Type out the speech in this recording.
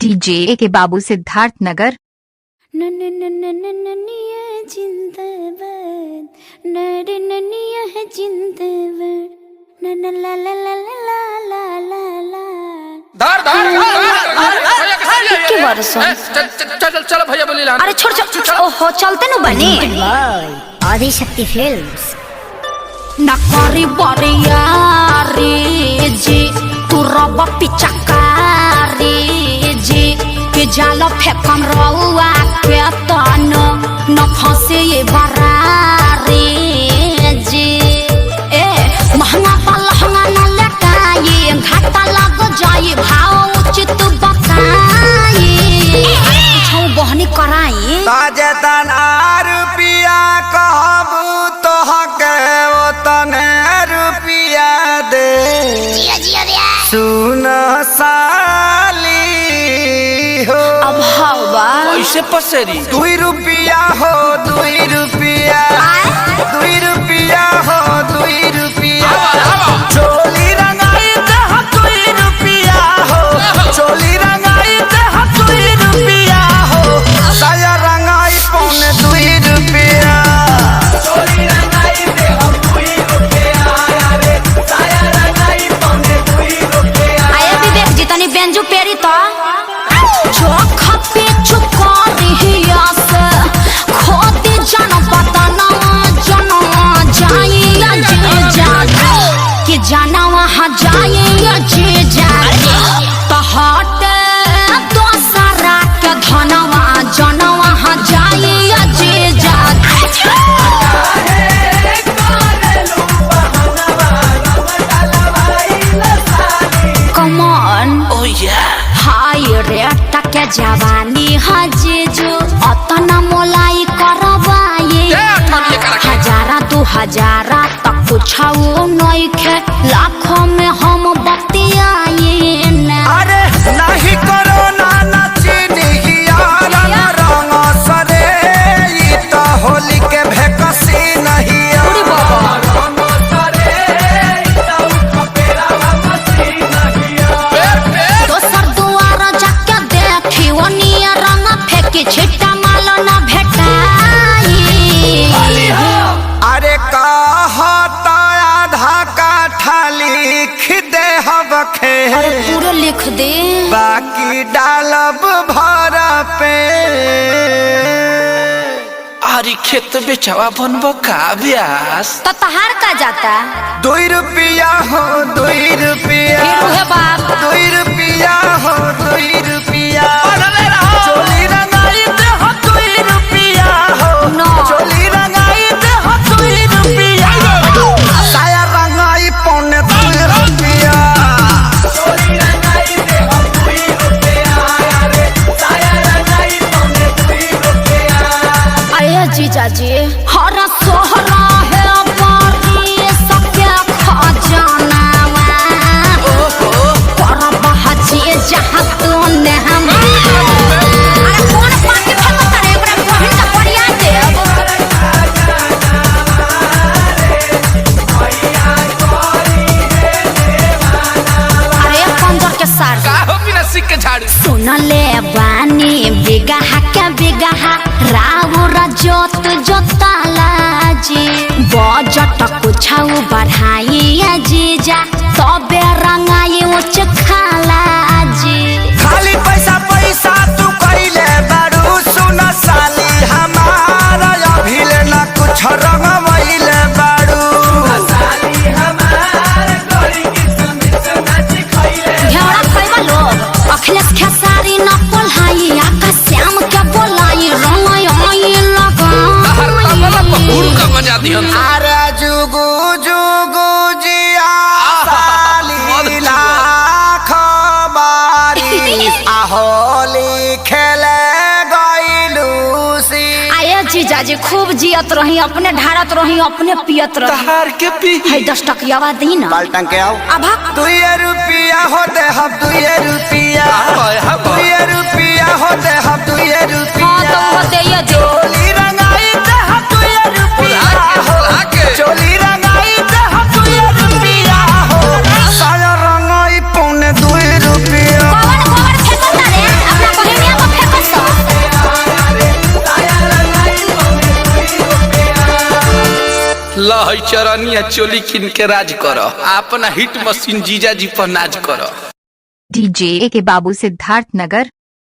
DJ के बाबू सिद्धार्थ नगर। चल भैया बोली। अरे छोड़ ओहो चलते न बने आदिशक्ति फिल्म्स। नकारी बरियारी जी तू रब पिचकारी जी के जाल फेकम रउआ के तन न फंसे ये बरारी जी। ए महंगा पलहंगा न लटाई घाटा लग जाई भाव उचित बताई छौ बहनी कराई ताजे तना रुपिया कहबू तो हके वो तने रुपिया दे। सुन साली हो अब हवा कैसे पसेरी 2 रुपिया हो 2 रुपिया 2 रुपिया हो 2 रुपिया चोली रंगाई दे 2 रुपिया हो चोली रंगाई दे 2 रुपिया हो साया रंगाई पौने 2 रुपिया चोली रंगाई दे 2 रुपिया रे साया रंगाई पौने 2 रुपिया। आए विवेक जी तनी बेंजू पेरी तो जो खपे चुका रहिया से खोदी जन पता न जनो जाई जे जागे कि जाना वहां जाई जे जागे तो हट दोसरा के धनवा जनो वहां जाई जे जागे। Come on, oh yeah हाय रे टके जवानी हजेजो अतना मोलाई करवाए 1000 2000 तक कुछाओ नइखे लाखों में हम बतियाए ना। अरे नहीं करो ना नचनी यारा रंग सरे ई तो होली के भेकसी नहीं अरे बाबा रंग सरे ई तो कपेरा मसी नहीं दोसर दुआर जाके देखी ओनिया रंग फेंकी छिट्टा माल ना भेटाई। अरे कहता आधा काठा लिख दे हबखे अरे पूरा लिख दे बाकी डालब भर पे। अरे खेत बेचवा बनबो का ब्यास तो तहार का जाता 2 रुपिया हो 2 रुपिया फिर उहे बात 2 रुपिया हो 2 रुपिया चोली रंगाई दे 2 रुपिया हो No. चोली रंगाई दे 2 रुपिया साया रंगाई पौने 2 रुपिया चोली रंगाई दे 2 रुपिया रे साया रंगाई पौने 2 रुपिया। अरे जीजा जी हरा सोहरा है बारी सबके खजाना पर बहजी जहाँ तू ने हम अरे कौन पानी फेंकता रे एकरा बहिन का बढ़िया देव। अरे कंजर के सार का हो बिना सिक के झाड़ू सुन ले बानी बिगह के बिगह राउर जोत जोताला जी बजट कुछाऊ बढ़ाई जीजा तबे रंगाई उच खाला जी। खाली पैसा पैसा तू कइले बारू सुन साली हमारा अभिले न कुछ रंगवइले बारू साली हमार गोरी किस्म से नाच खइले घेरा खइबा लोग अखिलेश खेसारी न पोल्हाई आका श्याम के बोलाई रंगाई आई लगा गुरु का मजा दिहन अरे जुगु जुगु जिया साली लाख बारी होली खेले गइलू सी। आये जीजा जी खूब जियत रही अपने ढारत रही अपने पियत रही तहार के पी है 10 टकियावा दी ना बाल्टन के आओ अभा 2 रुपिया होते हम 2 रुपिया हाँ 2 रुपिया होते हम 2 हाँ रुपिया तो वो दे ये जो चोली रंगाई दे 2 रुपिया हो चोली रंगाई दे 2 रुपिया हो साया रंगाई पौने 2 रुपिया। कौन फेंकता रे लह चरनिया चोली किन के राज कर, अपना हिट मशीन जीजा जी पर नाज कर। डीजे ए के बाबू सिद्धार्थ नगर।